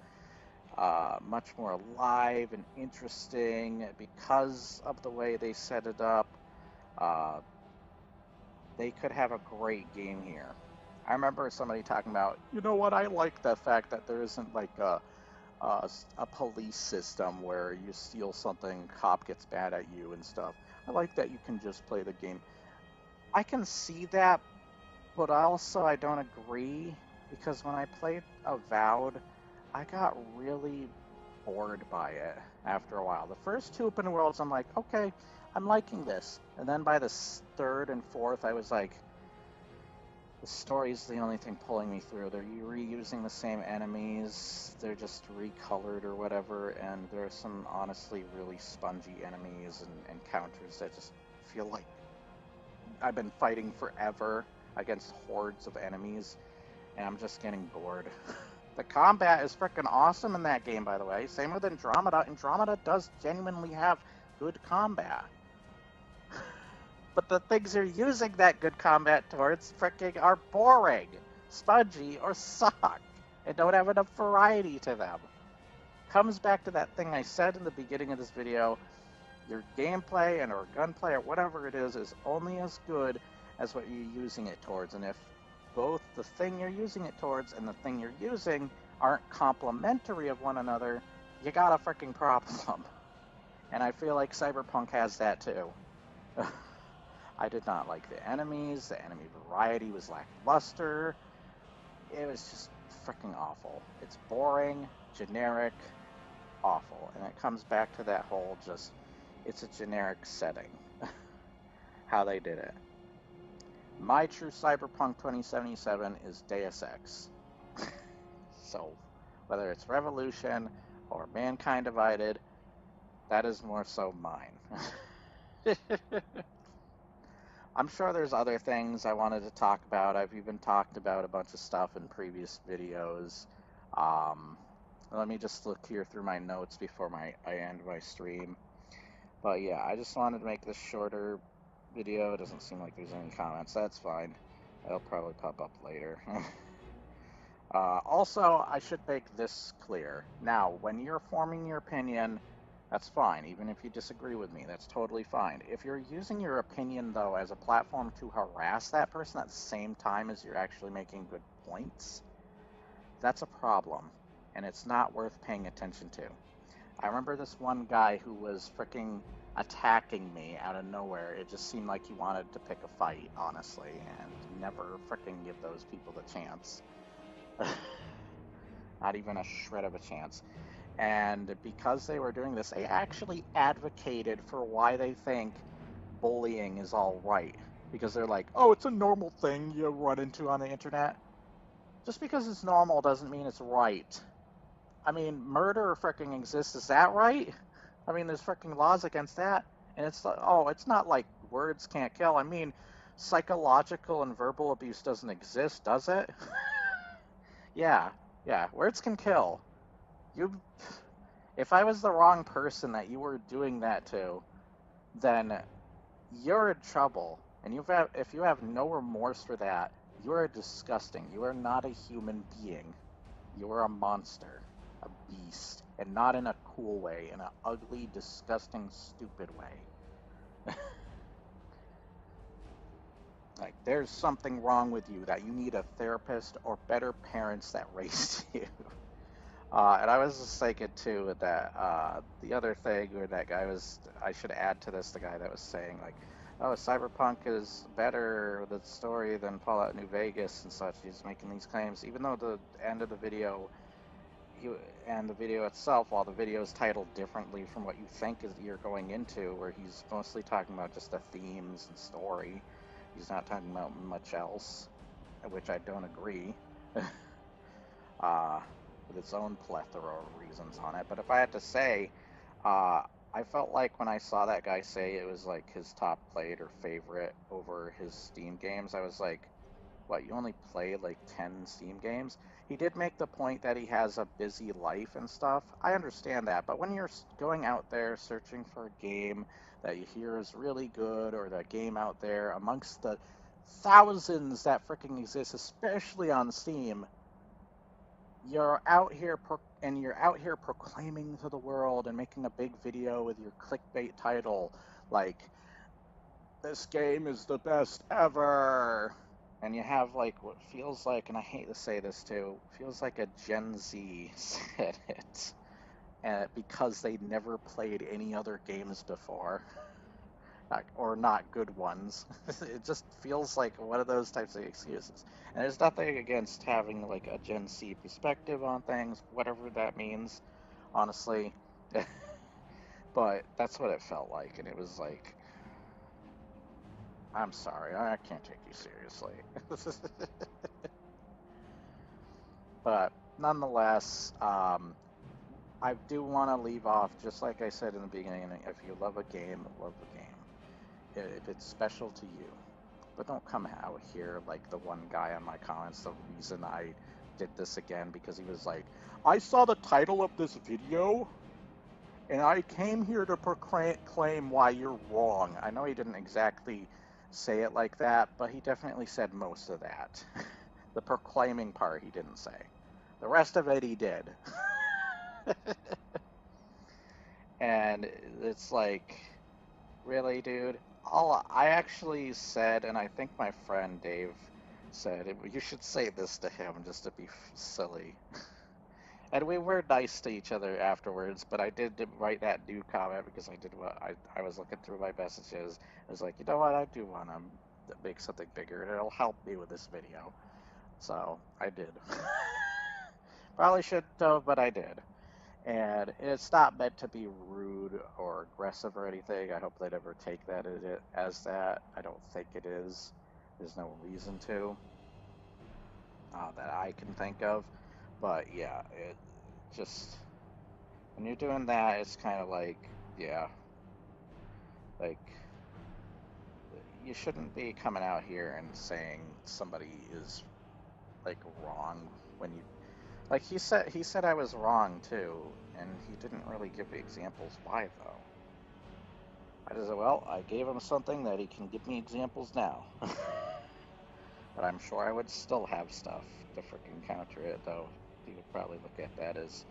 much more alive and interesting because of the way they set it up. They could have a great game here. I remember somebody talking about, you know what, I like the fact that there isn't like a police system where you steal something, cop gets mad at you and stuff. I like that you can just play the game. I can see that, but also I don't agree, because when I played Avowed, I got really bored by it after a while. The first two open worlds, I'm like, okay, I'm liking this. And then by the third and fourth, I was like, the story's the only thing pulling me through. They're reusing the same enemies, they're just recolored or whatever, and there are some honestly really spongy enemies and encounters that just feel like I've been fighting forever against hordes of enemies, and I'm just getting bored. The combat is freaking awesome in that game, by the way. Same with Andromeda. Andromeda does genuinely have good combat. But the things you're using that good combat towards freaking are boring, spongy, or suck, and don't have enough variety to them. Comes back to that thing I said in the beginning of this video. Your gameplay and or gunplay or whatever it is only as good as what you're using it towards. And if both the thing you're using it towards and the thing you're using aren't complementary of one another, you got a freaking problem. And I feel like Cyberpunk has that too. I did not like the enemies. The enemy variety was lackluster. It was just freaking awful. It's boring, generic, awful. And it comes back to that whole just, it's a generic setting. How they did it. My true Cyberpunk 2077 is Deus Ex. So, whether it's Revolution or Mankind Divided, that is more so mine. I'm sure there's other things I wanted to talk about. I've even talked about a bunch of stuff in previous videos. Let me just look here through my notes before I end my stream. But yeah, I just wanted to make this shorter video. It doesn't seem like there's any comments. That's fine. It'll probably pop up later. Also, I should make this clear. Now, when you're forming your opinion, that's fine. Even if you disagree with me, that's totally fine. If you're using your opinion, though, as a platform to harass that person at the same time as you're actually making good points, that's a problem, and it's not worth paying attention to. I remember this one guy who was freaking attacking me out of nowhere. It just seemed like he wanted to pick a fight, honestly, and never freaking give those people the chance. Not even a shred of a chance. And because they were doing this, they actually advocated for why they think bullying is all right. Because they're like, oh, it's a normal thing you run into on the internet. Just because it's normal doesn't mean it's right. I mean, murder freaking exists, is that right? I mean, there's freaking laws against that. And it's like, oh, it's not like words can't kill. I mean, psychological and verbal abuse doesn't exist, does it? Yeah, words can kill. If I was the wrong person that you were doing that to, then you're in trouble. And if you have no remorse for that, you are disgusting. You are not a human being. You are a monster, a beast, and not in a cool way, in an ugly, disgusting, stupid way. Like, there's something wrong with you, that you need a therapist or better parents that raised you. And I was just thinking, too, that the other thing where that guy was, I should add to this, the guy that was saying, like, oh, Cyberpunk is better, the story, than Fallout New Vegas and such. He's making these claims, even though the end of the video, and the video itself, while the video is titled differently from what you think you're going into, where he's mostly talking about just the themes and story. He's not talking about much else, which I don't agree. With its own plethora of reasons on it. But if I had to say, I felt like when I saw that guy say it was like his top played or favorite over his Steam games, I was like, what, you only play like 10 Steam games. He did make the point that he has a busy life and stuff. I understand that, but when you're going out there searching for a game that you hear is really good, or the game out there amongst the thousands that freaking exist, especially on Steam, you're out here you're out here proclaiming to the world and making a big video with your clickbait title like, this game is the best ever. And you have like what feels like, and I hate to say this too, feels like a Gen Z said it, because they never played any other games before, or not good ones. It just feels like one of those types of excuses. And there's nothing against having like a Gen Z perspective on things, whatever that means, honestly. But that's what it felt like, and it was like, I'm sorry, I can't take you seriously. But nonetheless, I do want to leave off, just like I said in the beginning, if you love a game, love the game. If it's special to you. But don't come out here like the one guy on my comments, the reason I did this again, because he was like, I saw the title of this video, and I came here to proclaim why you're wrong. I know he didn't exactly say it like that, but he definitely said most of that. The proclaiming part he didn't say. The rest of it he did. And it's like, really, dude? I actually said, and I think my friend Dave said, you should say this to him just to be silly. And we were nice to each other afterwards, but I did write that new comment because I was looking through my messages. I was like, you know what, I do want to make something bigger, and it'll help me with this video. So I did. Probably shouldn't have, but I did. And it's not meant to be rude or aggressive or anything. I hope they never take that as that. I don't think it is. There's no reason to, that I can think of. But yeah, it just, when you're doing that, it's kind of like, yeah, like, you shouldn't be coming out here and saying somebody is like wrong when you, like, he said I was wrong too, and he didn't really give the examples why though. I just said, well, I gave him something that he can give me examples now. But I'm sure I would still have stuff to freaking counter it, though. He would probably look at that as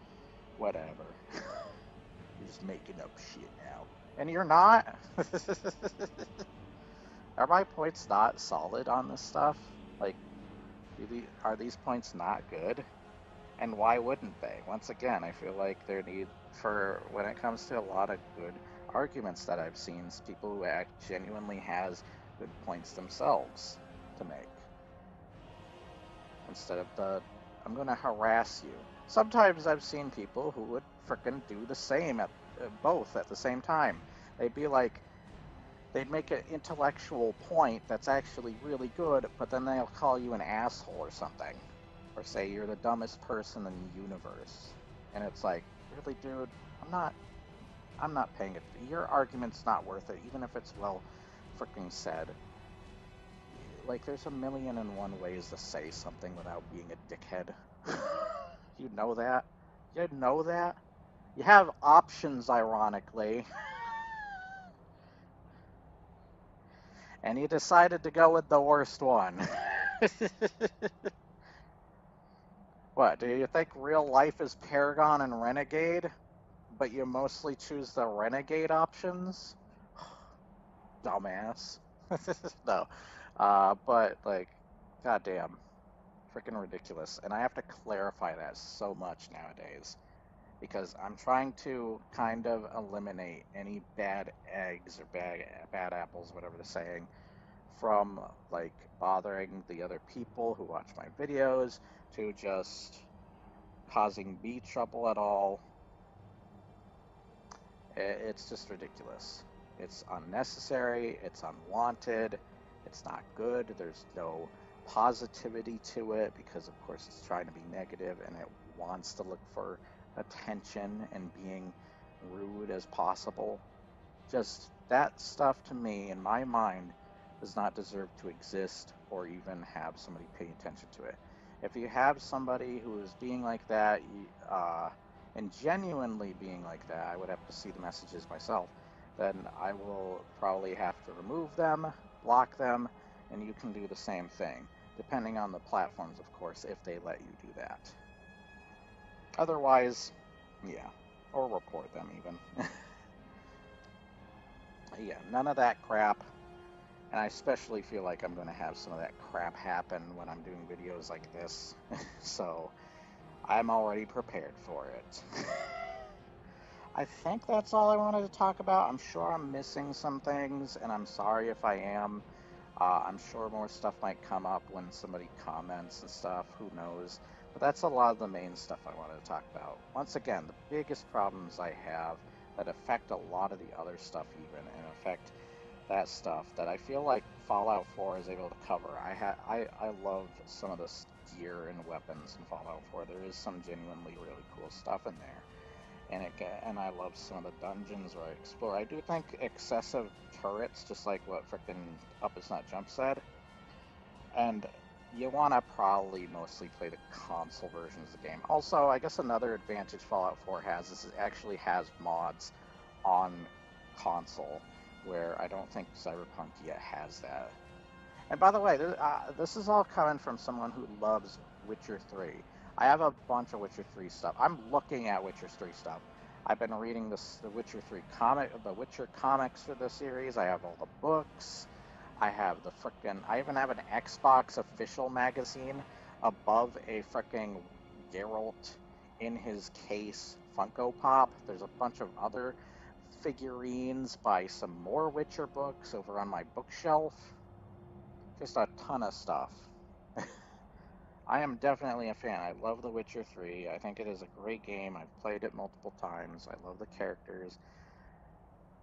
whatever. You're just making up shit now. And you're not? Are my points not solid on this stuff? Like, are these points not good? And why wouldn't they? Once again, I feel like there need, for when it comes to a lot of good arguments that I've seen, people who genuinely has good points themselves to make. Instead of the, I'm going to harass you. Sometimes I've seen people who would frickin' do the same at both at the same time. They'd be like, they'd make an intellectual point that's actually really good, but then they'll call you an asshole or something. Or say you're the dumbest person in the universe. And it's like, really, dude, I'm not paying it. Your argument's not worth it, even if it's well freaking said. Like, there's 1,000,001 ways to say something without being a dickhead. You know that? You know that? You have options, ironically. And you decided to go with the worst one. What, do you think real life is Paragon and Renegade? But you mostly choose the Renegade options? Dumbass. No. But, like, goddamn. Freaking ridiculous. And I have to clarify that so much nowadays. Because I'm trying to kind of eliminate any bad eggs or bad apples, whatever they're saying, from, like, bothering the other people who watch my videos, to just causing me trouble at all. It's just ridiculous. It's unnecessary, it's unwanted, it's not good, there's no positivity to it, because of course it's trying to be negative and it wants to look for attention and being rude as possible. Just that stuff, to me, in my mind, does not deserve to exist or even have somebody pay attention to it. If you have somebody who is being like that, and genuinely being like that, I would have to see the messages myself, then I will probably have to remove them, block them, and you can do the same thing, depending on the platforms, of course, if they let you do that. Otherwise, yeah, or report them even. Yeah, none of that crap. And I especially feel like I'm going to have some of that crap happen when I'm doing videos like this. So I'm already prepared for it. I think that's all I wanted to talk about. I'm sure I'm missing some things, and I'm sorry if I am. I'm sure more stuff might come up when somebody comments and stuff. Who knows? But that's a lot of the main stuff I wanted to talk about. Once again, the biggest problems I have that affect a lot of the other stuff even, and affect that stuff that I feel like Fallout 4 is able to cover. I love some of the gear and weapons in Fallout 4. There is some genuinely really cool stuff in there. And I love some of the dungeons where I explore. I do think excessive turrets, just like what frickin' Up Is Not Jump said, and you want to probably mostly play the console versions of the game. Also, I guess another advantage Fallout 4 has is it actually has mods on console, where I don't think Cyberpunk yet has that. And by the way, this is all coming from someone who loves Witcher 3. I have a bunch of Witcher 3 stuff. I'm looking at Witcher 3 stuff. I've been reading the Witcher 3 the Witcher comics for the series. I have all the books. I have I even have an Xbox official magazine above a frickin' Geralt in his case Funko Pop. There's a bunch of other figurines by some more Witcher books over on my bookshelf. Just a ton of stuff. I am definitely a fan. I love The Witcher 3. I think it is a great game. I've played it multiple times. I love the characters.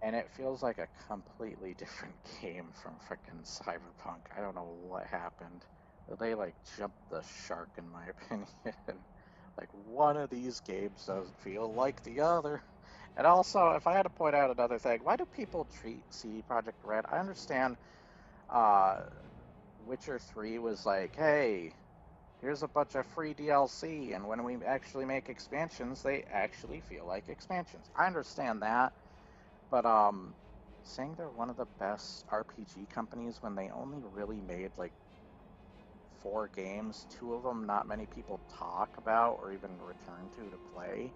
And it feels like a completely different game from frickin' Cyberpunk. I don't know what happened. They like jumped the shark in my opinion. Like one of these games doesn't feel like the other. And also, if I had to point out another thing, why do people treat CD Projekt Red? I understand Witcher 3 was like, hey, here's a bunch of free DLC, and when we actually make expansions, they actually feel like expansions. I understand that, but saying they're one of the best RPG companies when they only really made like 4 games, 2 of them not many people talk about or even return to play.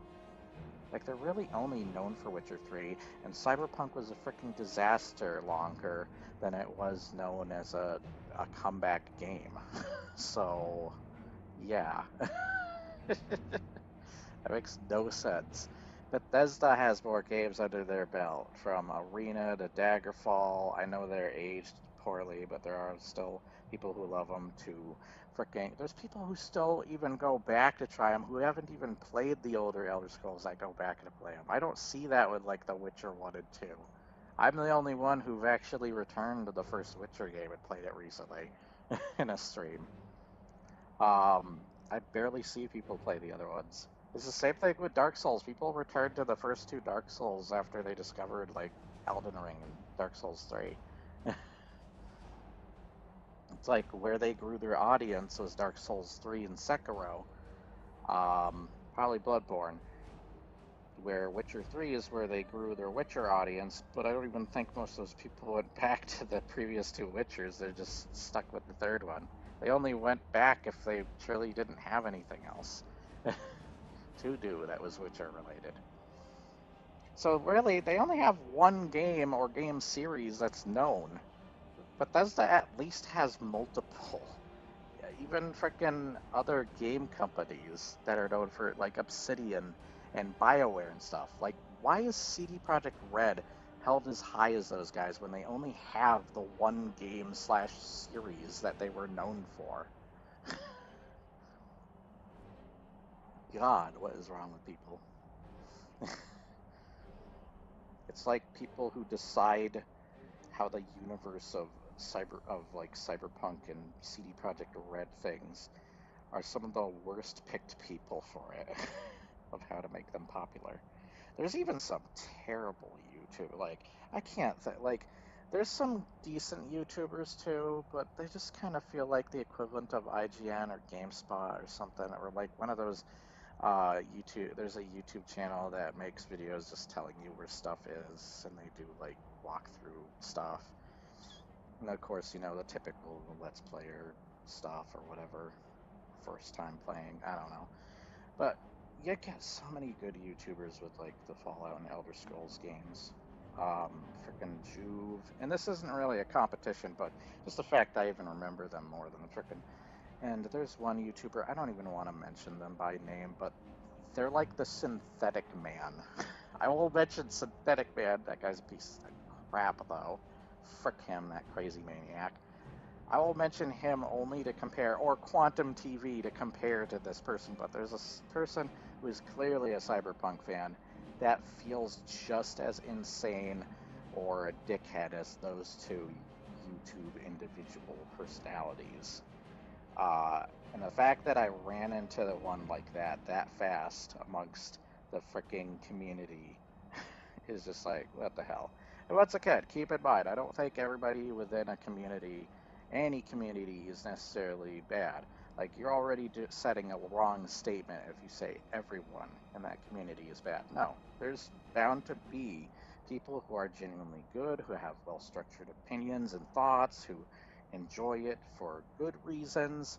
Like, they're really only known for Witcher 3, and Cyberpunk was a freaking disaster longer than it was known as a comeback game. So, yeah. That makes no sense. Bethesda has more games under their belt, from Arena to Daggerfall. I know they're aged poorly, but there are still people who love them, to there's people who still even go back to try them who haven't even played the older Elder Scrolls that go back to play them. I don't see that with like The Witcher 1 and 2. I'm the only one who've actually returned to the first Witcher game and played it recently in a stream. I barely see people play the other ones. It's the same thing with Dark Souls. People return to the first 2 Dark Souls after they discovered like Elden Ring and Dark Souls 3. It's like where they grew their audience was Dark Souls 3 and Sekiro. Probably Bloodborne. Where Witcher 3 is where they grew their Witcher audience, but I don't even think most of those people went back to the previous 2 Witchers. They're just stuck with the 3rd one. They only went back if they truly didn't have anything else to do that was Witcher related. So really, they only have one game or game series that's known. Bethesda at least has multiple. Even frickin' other game companies that are known for, like, Obsidian and BioWare and stuff. Like, why is CD Projekt Red held as high as those guys when they only have the one game / series that they were known for? God, what is wrong with people? It's like people who decide how the universe of Cyberpunk and CD Projekt Red things are some of the worst picked people for it, of how to make them popular. There's even some terrible YouTube, like, I can't like, There's some decent YouTubers too, but they just kind of feel like the equivalent of IGN or GameSpot or something, or like one of those YouTube. There's a YouTube channel that makes videos just telling you where stuff is, and they do like walkthrough stuff. And of course, you know, the typical Let's Player stuff or whatever, first time playing. I don't know, but you get so many good YouTubers with like the Fallout and Elder Scrolls games. Frickin' Juve, and this isn't really a competition, but just the fact I even remember them more than the frickin'. And there's one YouTuber, I don't even want to mention them by name, but they're like the Synthetic Man. I will mention Synthetic Man. That guy's a piece of crap, though. Frick him, that crazy maniac. I will mention him only to compare, or Quantum TV to compare to this person, but there's a person who is clearly a Cyberpunk fan that feels just as insane or a dickhead as those two YouTube individual personalities. Uh, and the fact that I ran into the one like that fast amongst the freaking community is just like, what the hell? And once again, keep in mind, I don't think everybody within a community, any community, is necessarily bad. Like, you're already setting a wrong statement if you say everyone in that community is bad. No, there's bound to be people who are genuinely good, who have well structured opinions and thoughts, who enjoy it for good reasons,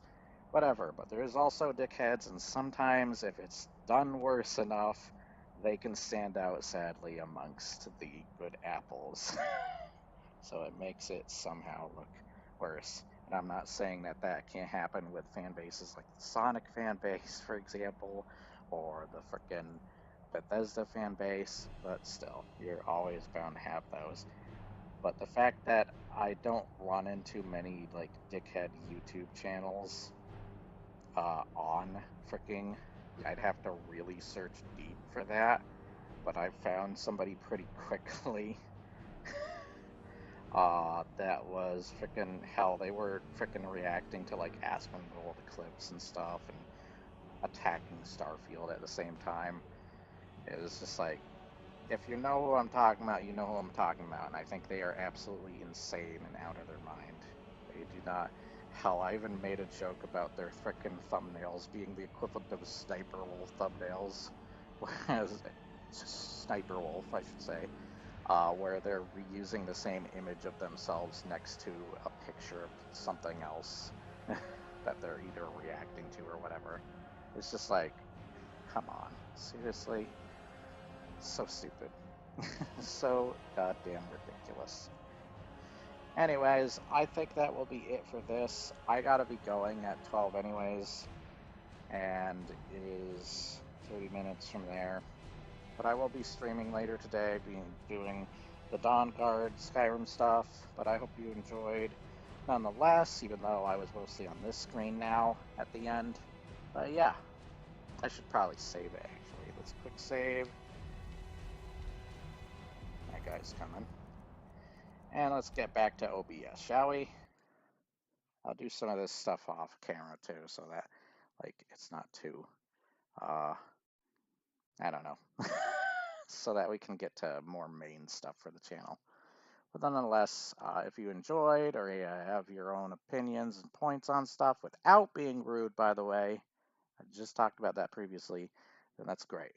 whatever. But there's also dickheads, and sometimes if it's done worse enough, they can stand out sadly amongst the good apples. So it makes it somehow look worse. And I'm not saying that that can't happen with fan bases like the Sonic fan base, for example, or the frickin' Bethesda fan base, but still, you're always bound to have those. But the fact that I don't run into many like dickhead YouTube channels on fricking, I'd have to really search deep for that. But I found somebody pretty quickly that was frickin' hell. They were frickin' reacting to like Asmongold clips and stuff and attacking Starfield at the same time. It was just like, if you know who I'm talking about, you know who I'm talking about. And I think they are absolutely insane and out of their mind. They do not. Hell, I even made a joke about their frickin' thumbnails being the equivalent of Sniper Wolf thumbnails. Sniper Wolf, I should say. Where they're reusing the same image of themselves next to a picture of something else that they're either reacting to or whatever. It's just like, come on, seriously? So stupid. So goddamn ridiculous. Anyways, I think that will be it for this. I gotta be going at 12 anyways, and it is 30 minutes from there. But I will be streaming later today, doing the Dawn Guard Skyrim stuff, but I hope you enjoyed nonetheless, even though I was mostly on this screen now at the end. But yeah, I should probably save it actually. Let's quick save. That guy's coming. And let's get back to OBS, shall we? I'll do some of this stuff off camera too, so that like it's not too I don't know. So that we can get to more main stuff for the channel. But nonetheless, if you enjoyed or you have your own opinions and points on stuff without being rude, by the way, I just talked about that previously, then that's great.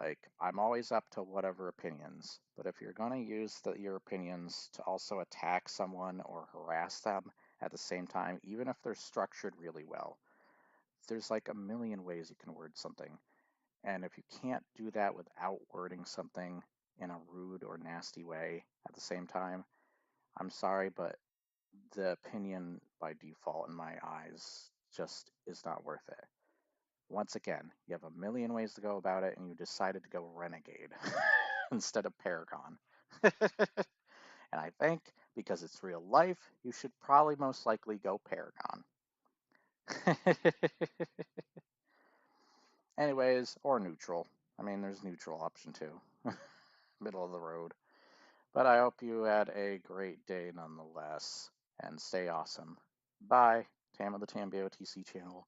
Like, I'm always up to whatever opinions, but if you're going to use your opinions to also attack someone or harass them at the same time, even if they're structured really well, there's like a million ways you can word something. And if you can't do that without wording something in a rude or nasty way at the same time, I'm sorry, but the opinion by default in my eyes just is not worth it. Once again, you have a million ways to go about it, and you decided to go Renegade instead of Paragon. And I think because it's real life, you should probably most likely go Paragon. Anyways, or neutral. I mean, there's neutral option too. Middle of the road. But I hope you had a great day nonetheless, and stay awesome. Bye. Tam of the Tam BOTC channel.